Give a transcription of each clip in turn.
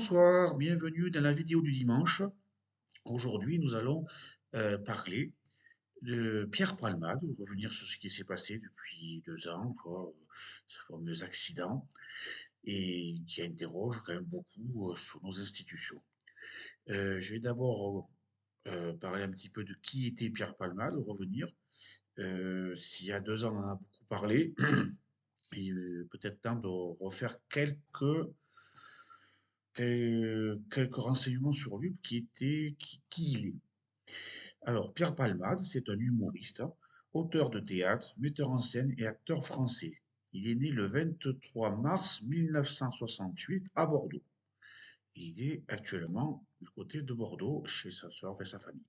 Bonsoir, bienvenue dans la vidéo du dimanche. Aujourd'hui, nous allons parler de Pierre Palmade, revenir sur ce qui s'est passé depuis 2 ans, quoi, ce fameux accident, et qui interroge quand même beaucoup sur nos institutions. Je vais d'abord parler un petit peu de qui était Pierre Palmade, revenir. S'il y a 2 ans, on en a beaucoup parlé, et peut-être temps de refaire quelques renseignements sur lui, qui il est. Alors, Pierre Palmade, c'est un humoriste, auteur de théâtre, metteur en scène et acteur français. Il est né le 23 mars 1968 à Bordeaux. Il est actuellement du côté de Bordeaux, chez sa sœur et sa famille.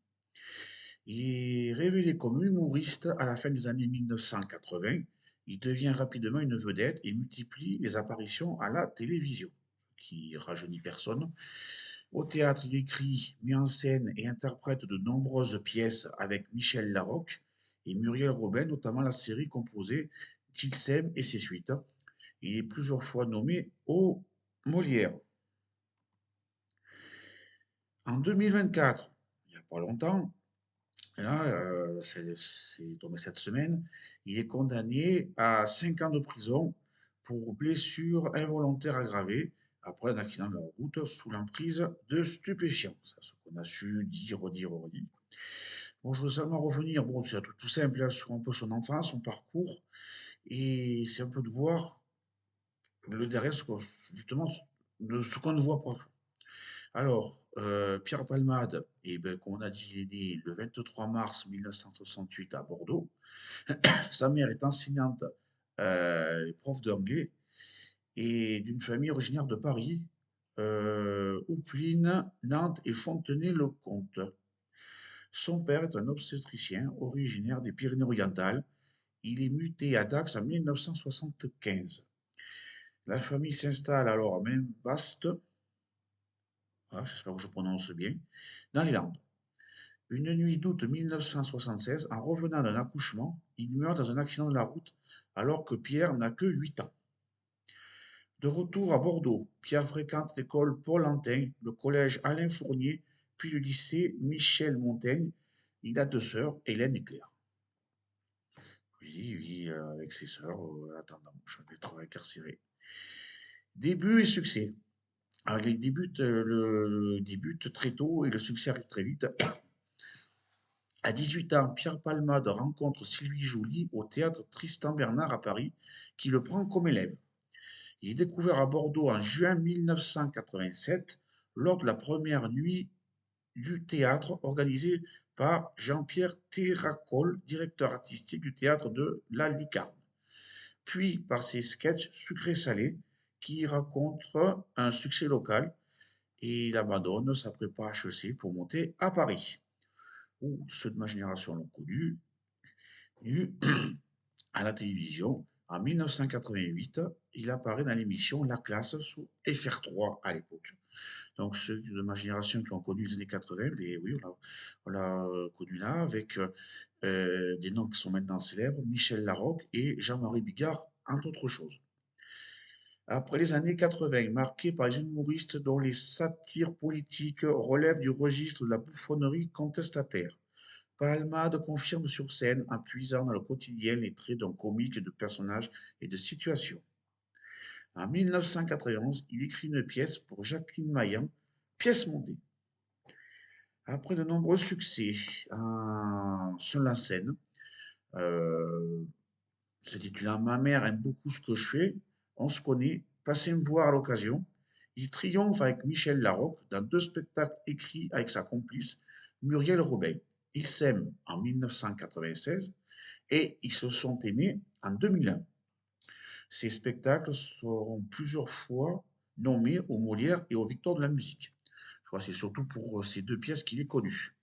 Il est révélé comme humoriste à la fin des années 1980. Il devient rapidement une vedette et multiplie les apparitions à la télévision, ce qui rajeunit personne. Au théâtre, il écrit, met en scène et interprète de nombreuses pièces avec Michel Larocque et Muriel Robin, notamment la série composée Qu'il s'aime et ses suites. Il est plusieurs fois nommé au Molière. En 2024, il n'y a pas longtemps, là, c'est tombé cette semaine, il est condamné à 5 ans de prison pour blessure involontaire aggravée après un accident de la route sous l'emprise de stupéfiants. C'est ce qu'on a su dire, redire, redire. Bon, je veux seulement revenir, bon, c'est un truc tout simple, là, sur un peu son enfance, son parcours, et c'est un peu de voir le derrière, justement, de ce qu'on ne voit pas. Alors, Pierre Palmade, eh ben, comme on a dit, il est né le 23 mars 1968 à Bordeaux. Sa mère est enseignante, prof d'anglais, et d'une famille originaire de Paris, Oupline, Nantes et Fontenay-le-Comte. Son père est un obstétricien originaire des Pyrénées-Orientales. Il est muté à Dax en 1975. La famille s'installe alors à Mainbaste, voilà, j'espère que je prononce bien, dans les Landes. Une nuit d'août 1976, en revenant d'un accouchement, il meurt dans un accident de la route alors que Pierre n'a que 8 ans. De retour à Bordeaux, Pierre fréquente l'école Paul-Antin, le collège Alain Fournier, puis le lycée Michel Montaigne. Il a deux sœurs, Hélène et Claire. Puis il vit avec ses sœurs attendant d'être incarcéré. Début et succès. Alors, le débute très tôt et le succès arrive très vite. À 18 ans, Pierre Palmade rencontre Sylvie Joly au théâtre Tristan Bernard à Paris, qui le prend comme élève. Il est découvert à Bordeaux en juin 1987 lors de la première nuit du théâtre organisée par Jean-Pierre Théracol, directeur artistique du théâtre de la Lucarne, puis par ses sketchs sucrés-salés qui racontent un succès local, et il abandonne sa prépa HEC pour monter à Paris, où ceux de ma génération l'ont connu, à la télévision. En 1988, il apparaît dans l'émission La Classe sous FR3 à l'époque. Donc ceux de ma génération qui ont connu les années 80, ben oui, on l'a connu là avec des noms qui sont maintenant célèbres, Michel Larocque et Jean-Marie Bigard, entre autres choses. Après les années 80, marquées par les humoristes dont les satires politiques relèvent du registre de la bouffonnerie contestataire, Palmade confirme sur scène en puisant dans le quotidien les traits d'un comique de personnages et de situations. En 1991, il écrit une pièce pour Jacqueline Maillan, pièce montée. Après de nombreux succès sur la scène, euh, se titulant Ma mère aime beaucoup ce que je fais, on se connaît, passez me voir à l'occasion. Il triomphe avec Michel Larocque dans deux spectacles écrits avec sa complice Muriel Robin. Ils s'aiment en 1996 et ils se sont aimés en 2001. Ces spectacles seront plusieurs fois nommés aux Molières et aux Victoires de la musique. Je crois que c'est surtout pour ces deux pièces qu'il est connu.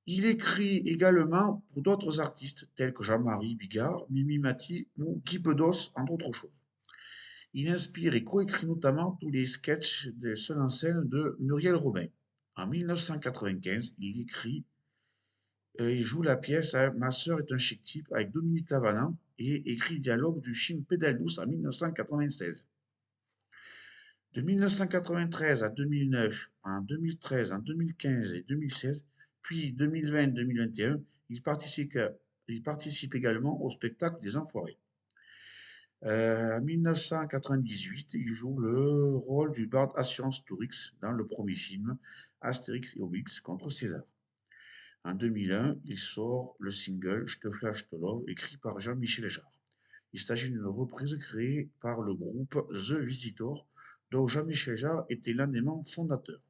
Il écrit également pour d'autres artistes tels que Jean-Marie Bigard, Mimi Mati ou Guy Bedos, entre autres choses. Il inspire et coécrit notamment tous les sketchs de seul en scène de Muriel Robin. En 1995, il écrit et joue la pièce Ma sœur est un chic type avec Dominique Lavanant et écrit le dialogue du film Pédale douce en 1996. De 1993 à 2009, en 2013, en 2015 et 2016, puis 2020-2021, il participe également au spectacle des Enfoirés. En 1998, il joue le rôle du barde Assurance Tourix dans le premier film Astérix et Obélix contre César. En 2001, il sort le single Je te flash, je te love, écrit par Jean-Michel Jarre. Il s'agit d'une reprise créée par le groupe The Visitor, dont Jean-Michel Jarre était l'un des membres fondateurs.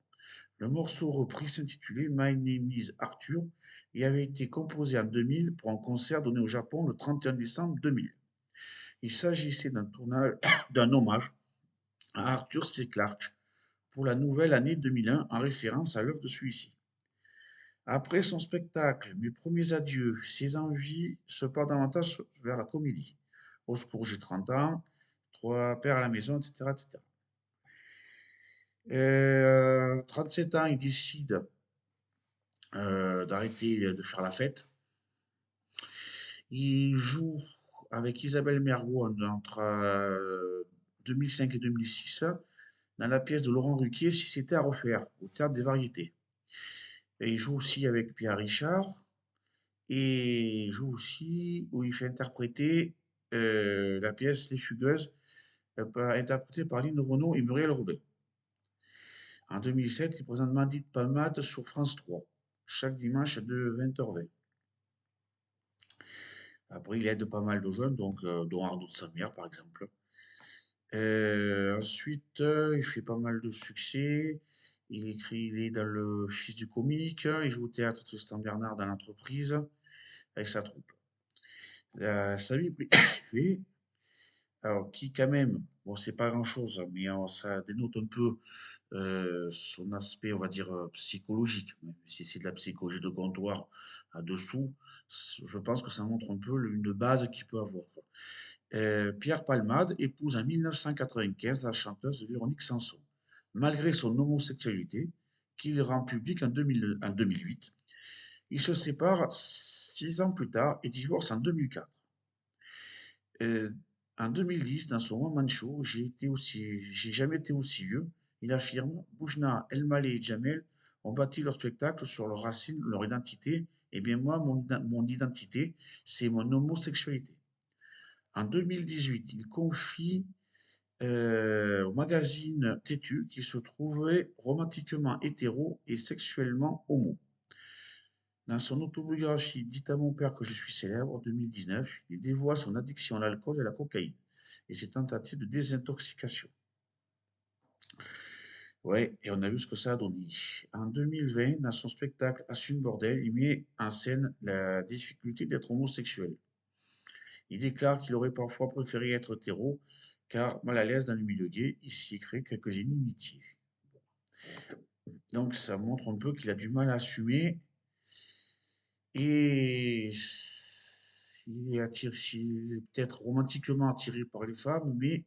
Le morceau repris s'intitulait My Name is Arthur et avait été composé en 2000 pour un concert donné au Japon le 31 décembre 2000. Il s'agissait d'un tournage, d'un hommage à Arthur C. Clarke pour la nouvelle année 2001 en référence à l'œuvre de celui-ci. Après son spectacle Mes premiers adieux, ses envies se portent davantage vers la comédie. Au secours, j'ai 30 ans, trois pères à la maison, etc. etc. 37 ans, il décide d'arrêter de faire la fête. Il joue avec Isabelle Mergo entre 2005 et 2006 dans la pièce de Laurent Ruquier Si c'était à refaire au Théâtre des Variétés. Et il joue aussi avec Pierre Richard et il joue aussi où il fait interpréter la pièce Les Fugueuses, interprétée par Lynn Renaud et Muriel Robin. En 2007, il présente Mandit Palmade sur France 3, chaque dimanche de 20h20. Après, il aide pas mal de jeunes, donc, dont Arnaud de Samière, par exemple. Ensuite, il fait pas mal de succès. Il est dans le Fils du comique. Il joue au théâtre Tristan Bernard dans l'entreprise avec sa troupe. Sa vie privée, alors qui quand même, bon, c'est pas grand-chose, mais ça dénote un peu son aspect, on va dire, psychologique, même si c'est de la psychologie de comptoir à dessous, je pense que ça montre un peu une base qu'il peut avoir, quoi. Pierre Palmade épouse en 1995 la chanteuse Véronique Sanson. Malgré son homosexualité, qu'il rend publique en 2008, ils se séparent 6 ans plus tard et divorcent en 2004. Euh, En 2010, dans son one-man show, j'ai jamais été aussi vieux. Il affirme, Boujna, El Maleh et Jamel ont bâti leur spectacle sur leurs racines, leur identité. Eh bien moi, mon identité, c'est mon homosexualité. En 2018, il confie au magazine Têtu qu'il se trouvait romantiquement hétéro et sexuellement homo. Dans son autobiographie Dites à mon père que je suis célèbre, en 2019, il dévoile son addiction à l'alcool et à la cocaïne et ses tentatives de désintoxication. Ouais, et on a vu ce que ça a donné. En 2020, dans son spectacle Assume Bordel, il met en scène la difficulté d'être homosexuel. Il déclare qu'il aurait parfois préféré être hétéro, car mal à l'aise dans le milieu gay, il s'y crée quelques inimitiés. Donc ça montre un peu qu'il a du mal à assumer et il est peut-être romantiquement attiré par les femmes, mais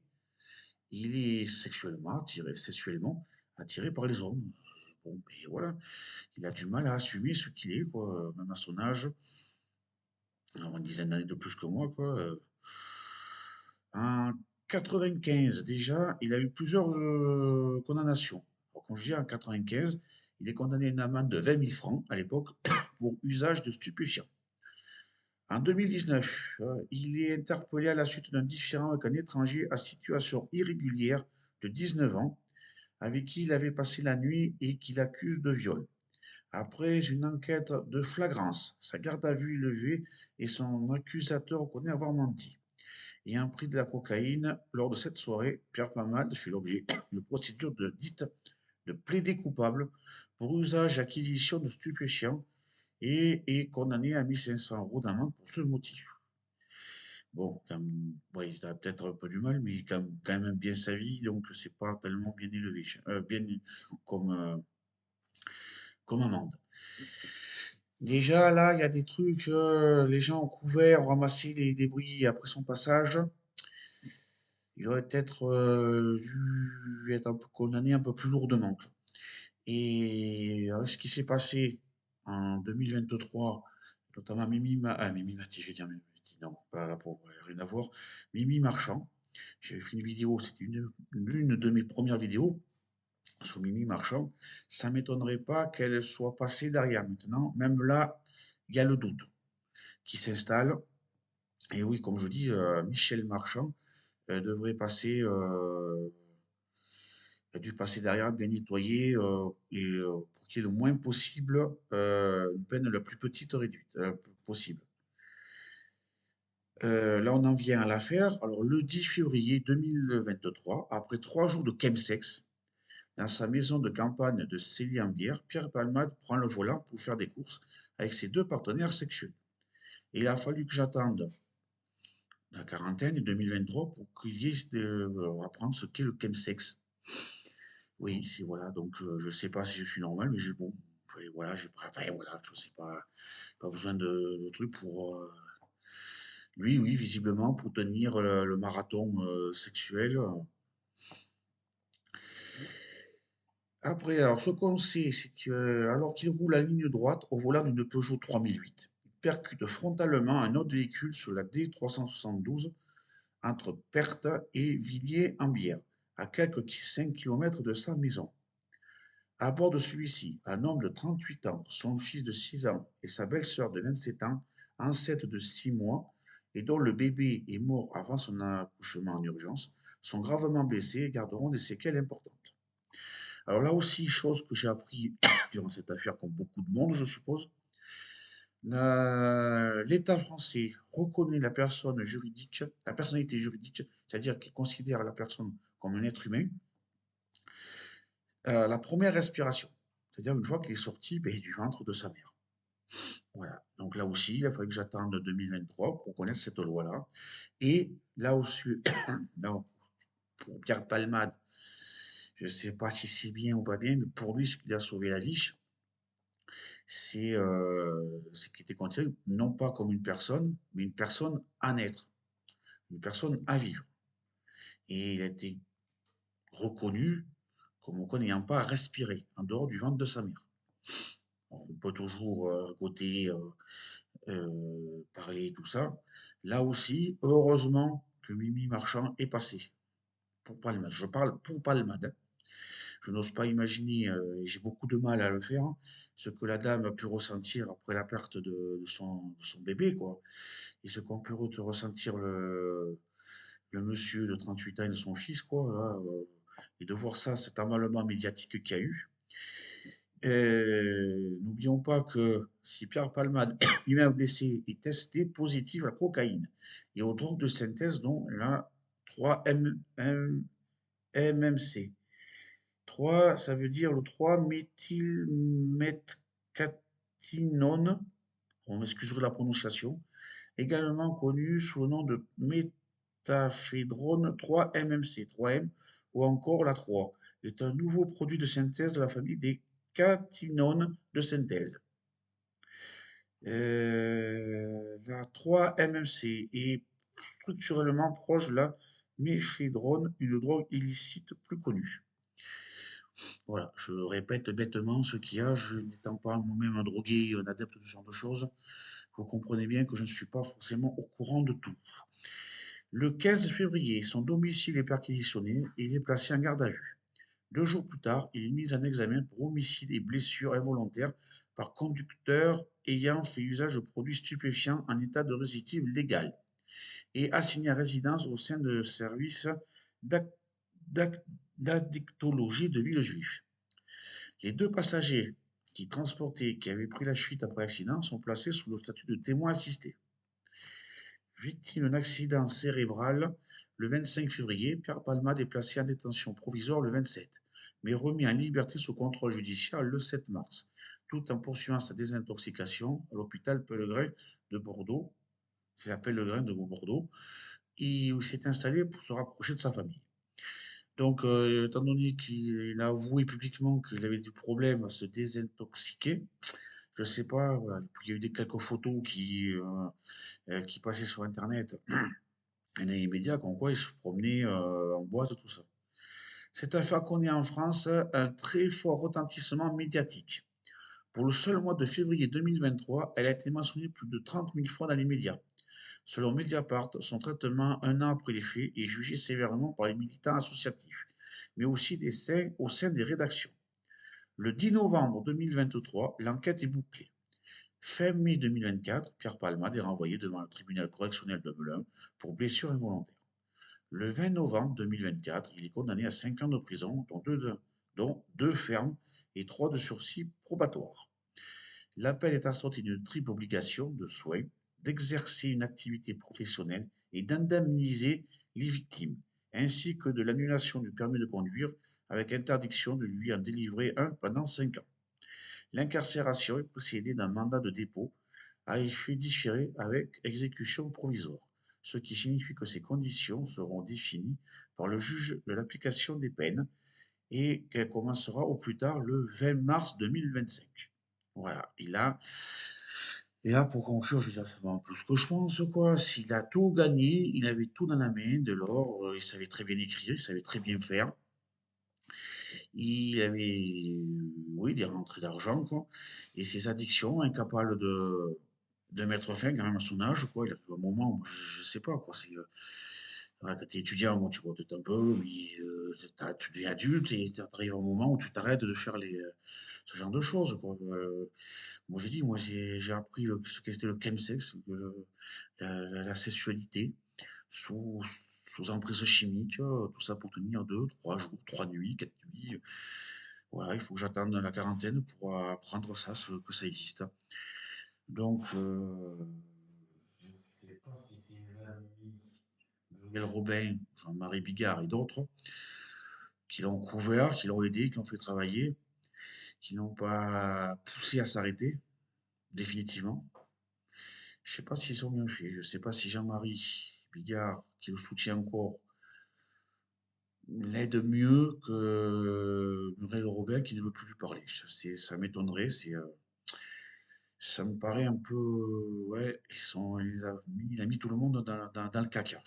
il est sexuellement attiré par les hommes. Bon, mais voilà, il a du mal à assumer ce qu'il est, quoi, même à son âge, avoir une dizaine d'années de plus que moi, quoi. En 95, déjà, il a eu plusieurs condamnations. Alors, quand je dis en 95, il est condamné à une amende de 20 000 francs à l'époque pour usage de stupéfiants. En 2019, il est interpellé à la suite d'un différend avec un étranger à situation irrégulière de 19 ans, avec qui il avait passé la nuit et qu'il accuse de viol. Après une enquête de flagrance, sa garde à vue est levée et son accusateur reconnaît avoir menti. Ayant pris de la cocaïne lors de cette soirée, Pierre Palmade fait l'objet d'une procédure dite de plaider coupable pour usage et acquisition de stupéfiants et est condamné à 1 500 € d'amende pour ce motif. Bon, ouais, il a peut-être un peu du mal, mais il gagne quand même bien sa vie, donc c'est pas tellement bien élevé, bien comme, comme amende. Déjà, là, il y a des trucs, les gens ont couvert, ont ramassé les débris après son passage. Il aurait peut-être dû être un peu condamné un peu plus lourdement. Et ce qui s'est passé en 2023, notamment Mimi Mati, je vais dire Mimi Mati, non, pas la pauvre, rien à voir, Mimi Marchand. J'avais fait une vidéo, c'était l'une de mes premières vidéos sur Mimi Marchand. Ça ne m'étonnerait pas qu'elle soit passée derrière maintenant. Même là, il y a le doute qui s'installe. Et oui, comme je dis, Michel Marchand devrait passer, a dû passer derrière, bien nettoyer, pour qu'il y ait le moins possible une peine la plus petite réduite possible. Là, on en vient à l'affaire. Alors, le 10 février 2023, après 3 jours de chemsex, dans sa maison de campagne de Célie-en-Bière, Pierre Palmade prend le volant pour faire des courses avec ses deux partenaires sexuels. Et il a fallu que j'attende la quarantaine 2023 pour qu'il y ait apprendre ce qu'est le chemsex. Oui, voilà, donc je sais pas si je suis normal, mais j'ai bon, enfin, voilà, j'ai pas, enfin, voilà, je sais pas, pas besoin de trucs pour lui, oui, visiblement pour tenir le marathon sexuel. Après, alors ce qu'on sait, c'est que alors qu'il roule à ligne droite au volant d'une Peugeot 3008, il percute frontalement un autre véhicule sur la D372 entre Perthes et Villiers-en-Bière, à quelques 5 km de sa maison. À bord de celui-ci, un homme de 38 ans, son fils de 6 ans et sa belle-sœur de 27 ans, enceinte de 6 mois et dont le bébé est mort avant son accouchement en urgence, sont gravement blessés et garderont des séquelles importantes. Alors là aussi, chose que j'ai appris durant cette affaire, comme beaucoup de monde, je suppose, l'État français reconnaît la personne juridique, la personnalité juridique, c'est-à-dire qu'il considère la personne comme un être humain, la première respiration, c'est-à-dire une fois qu'il est sorti ben, du ventre de sa mère. Voilà. Donc là aussi, il a fallu que j'attende 2023 pour connaître cette loi-là. Et là aussi, non, pour Pierre Palmade, je ne sais pas si c'est bien ou pas bien, mais pour lui, ce qui lui a sauvé la vie, c'est qu'il était considéré non pas comme une personne, mais une personne à naître, une personne à vivre. Et il a été reconnu comme n'ayant pas à respirer en dehors du ventre de sa mère. On peut toujours côté parler tout ça. Là aussi, heureusement que Mimi Marchand est passé pour Palmade. Je parle pour Palmade, hein. Je n'ose pas imaginer, et j'ai beaucoup de mal à le faire, ce que la dame a pu ressentir après la perte de son bébé, quoi. Et ce qu'on peut ressentir le monsieur de 38 ans et de son fils, quoi. Là, et de voir ça, cet emballement médiatique qu'il y a eu. N'oublions pas que si Pierre Palmade, lui-même blessé, est testé positif à la cocaïne et aux drogues de synthèse, dont la 3-MMC. 3, ça veut dire le 3-méthylméthcatinone, on m'excuserait la prononciation, également connu sous le nom de méthaphédrone 3-MMC, 3M, ou encore la 3, est un nouveau produit de synthèse de la famille des catinones de synthèse. La 3-MMC est structurellement proche de la méphédrone, une drogue illicite plus connue. Voilà, je répète bêtement ce qu'il y a, je n'étant pas moi-même un drogué, un adepte de ce genre de choses, vous comprenez bien que je ne suis pas forcément au courant de tout. Le 15 février, son domicile est perquisitionné et il est placé en garde à vue. 2 jours plus tard, il est mis en examen pour homicide et blessure involontaire par conducteur ayant fait usage de produits stupéfiants en état de récidive légale et assigné à résidence au sein de services d'addictologie de Villejuif. Les 2 passagers qui transportaient, qui avaient pris la fuite après l'accident, sont placés sous le statut de témoins assistés. Victime d'un accident cérébral le 25 février, Pierre Palmade est placé en détention provisoire le 27, mais remis en liberté sous contrôle judiciaire le 7 mars, tout en poursuivant sa désintoxication à l'hôpital Pellegrin de Bordeaux, c'est la Pellegrin de Bordeaux, et où il s'est installé pour se rapprocher de sa famille. Donc, étant donné qu'il a avoué publiquement qu'il avait du problème à se désintoxiquer, je ne sais pas, voilà, il y a eu quelques photos qui passaient sur Internet et dans les médias, comme quoi il se promenait en boîte, tout ça. Cette affaire connaît en France un très fort retentissement médiatique. Pour le seul mois de février 2023, elle a été mentionnée plus de 30 000 fois dans les médias. Selon Mediapart, son traitement un an après les faits est jugé sévèrement par les militants associatifs, mais aussi au sein des rédactions. Le 10 novembre 2023, l'enquête est bouclée. Fin mai 2024, Pierre Palmade est renvoyé devant le tribunal correctionnel de Melun pour blessure involontaire. Le 20 novembre 2024, il est condamné à 5 ans de prison, dont deux fermes et 3 de sursis probatoires. L'appel est assorti d'une triple obligation de soins, d'exercer une activité professionnelle et d'indemniser les victimes, ainsi que de l'annulation du permis de conduire avec interdiction de lui en délivrer un pendant 5 ans. L'incarcération est précédée d'un mandat de dépôt à effet différé avec exécution provisoire, ce qui signifie que ces conditions seront définies par le juge de l'application des peines et qu'elle commencera au plus tard le 20 mars 2025. Voilà, et là, pour conclure, je vais dire un peu ce que je pense, quoi. S'il a tout gagné, il avait tout dans la main, de l'or, il savait très bien écrire, il savait très bien faire. Il avait, oui, des rentrées d'argent, quoi. Et ses addictions, incapable de mettre fin quand même à son âge, quoi. Il arrive un moment où, je sais pas, quoi. Voilà, quand tu es étudiant, bon, tu vois peut-être un peu, mais tu deviens adulte et tu arrives un moment où tu t'arrêtes de faire ce genre de choses, quoi. Moi, j'ai dit, moi, j'ai appris ce qu'était le chemsex, la sexualité sous, sous emprise chimique, tout ça pour tenir 2, 3 jours, 3 nuits, 4 nuits. Voilà, il faut que j'attende la quarantaine pour apprendre ça, que ça existe. Donc, je ne sais pas si ses amis, Muriel Robin, Jean-Marie Bigard et d'autres, qui l'ont couvert, qui l'ont aidé, qui l'ont fait travailler, qui n'ont pas poussé à s'arrêter, définitivement. Je ne sais pas s'ils ont bien fait. Je ne sais pas si Jean-Marie Bigard, qui le soutient encore, l'aide mieux que Muriel Robin qui ne veut plus lui parler. Ça m'étonnerait. Ça me paraît un peu. Ouais, il a mis tout le monde dans le caca.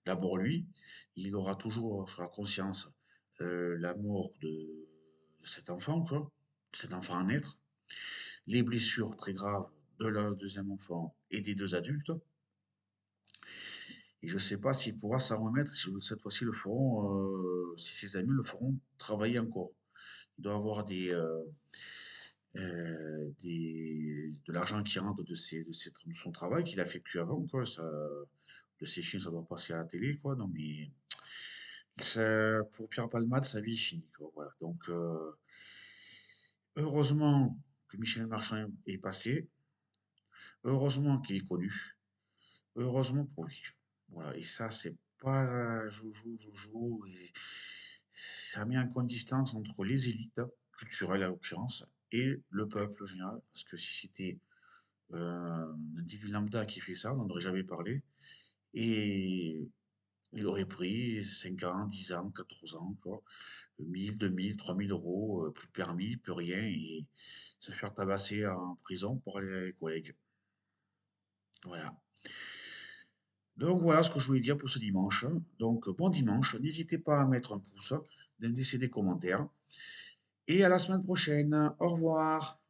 D'abord lui, il aura toujours sur la conscience la mort de cet enfant, quoi, de cet enfant à naître, les blessures très graves de le deuxième enfant et des deux adultes. Et je ne sais pas s'il pourra s'en remettre, si cette fois-ci si ses amis le feront travailler encore. Il doit avoir de l'argent qui rentre de son travail qu'il a effectué avant, quoi. De ses films, ça doit passer à la télé, quoi. Non, mais pour Pierre Palmade, sa vie est finie, quoi. Voilà. Donc, heureusement que Michel Marchand est passé, heureusement qu'il est connu, heureusement pour lui. Voilà. Et ça, c'est pas joujou. Et ça met en condistance entre les élites culturelles, à l'occurrence, et le peuple en général. Parce que si c'était un individu lambda qui fait ça, on n'en aurait jamais parlé. Et il aurait pris 5 ans, 10 ans, 14 ans, quoi. 1000, 2000, 3000 euros, plus de permis, plus rien, et se faire tabasser en prison pour les collègues. Voilà. Donc voilà ce que je voulais dire pour ce dimanche. Donc bon dimanche, n'hésitez pas à mettre un pouce, de me laisser des commentaires, et à la semaine prochaine. Au revoir.